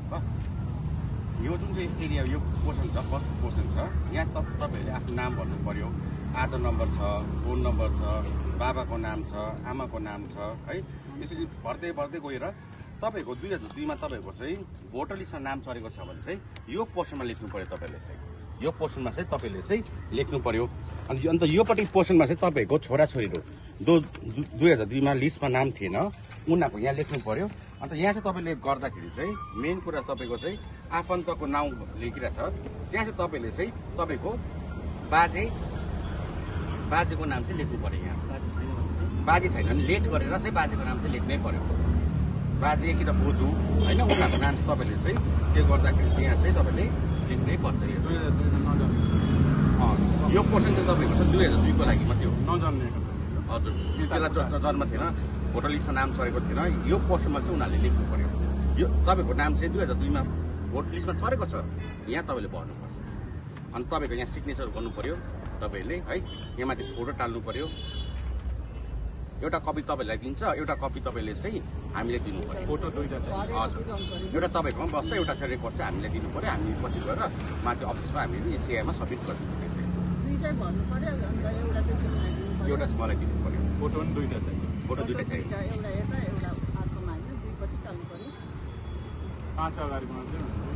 यो जुन चाहिँ एरिया यो पोर्सन छ फर्स्ट पोर्सन छ यहाँ तपाईँहरूले आफ्नो नाम भन्नु पर्यो आधार नम्बर छ फोन नम्बर छ बाबाको नाम छ आमाको नाम छ है यसरी भर्दै भर्दै गएर तपाईँको 2002 मा तपाईँको चाहिँ भोटर लिस्टमा नाम चढेको छ भने चाहिँ यो पोर्सनमा लेख्नु पर्यो तपाईँले चाहिँ यो पोर्सनमा चाहिँ तपाईँले चाहिँ लेख्नु पर्यो अनि अन्त योपट्टि पोर्सनमा चाहिँ तपाईँको छोराछोरीहरू 2002 मा लिस्टमा नाम थिएन उनीहरूको यहाँ लेख्नु पर्यो अन्त यहाँ चाहिँ तपाईँले गर्दाखेरि चाहिँ मेन कुरा तपाईँको चाहिँ आफन्तको नाउँ लेखिरहेको छ त्यहाँ चाहिँ तपाईँले चाहिँ तपाईँको बाजेको नाम चाहिँ लेख्नु पर्यो यहाँ बाजे छैन भने लेट गरेर चाहिँ बाजेको नाम चाहिँ लेख्नै पर्यो बाजे कि त बोजू होइन उनीहरूको नाम चाहिँ तपाईँले चाहिँ त्यो गर्दाखेरि चाहिँ यहाँ चाहिँ तपाईँले लेख्नै पर्छ यो पोर्सन चाहिँ तपाईँको छ 2002 को लागि मात्रै हो नजन्मेको हजुर त्यो बेला जन्म थिएन भोटर लिस्टमा नाम चढेको थिएन यो पोर्सनमा चाहिँ उनीहरूले लेख्नु पर्यो यो तपाईँको नाम चाहिँ 2002 मा भोटर लिस्टमा चढेको छ यहाँ तपाईँले भर्नुपर्छ अनि तपाईँको यहाँ सिग्नेचर गर्नु पर्यो तपाईँहरूले है यहाँ माथि फोटो टाल्नु पर्यो एउटा कपी तपाईँलाई दिन्छ एउटा कपी तपाईँले चाहिँ हामीले दिनु पर्यो फोटो दुईटा हजुर एउटा तपाईँकोमा बस्छ एउटा चाहिँ रेकर्ड चाहिँ हामीले दिनु पर्यो हामी पछि गएर माथि अफिसमा हामीले एचएआईमा सबमिट गरिदिन्छ एउटा चाहिँ मलाई दिनु पर्यो फोटो पनि दुईटा चाहियो फोटो दुईटा चाहियो 5 अगाडिको मान्छे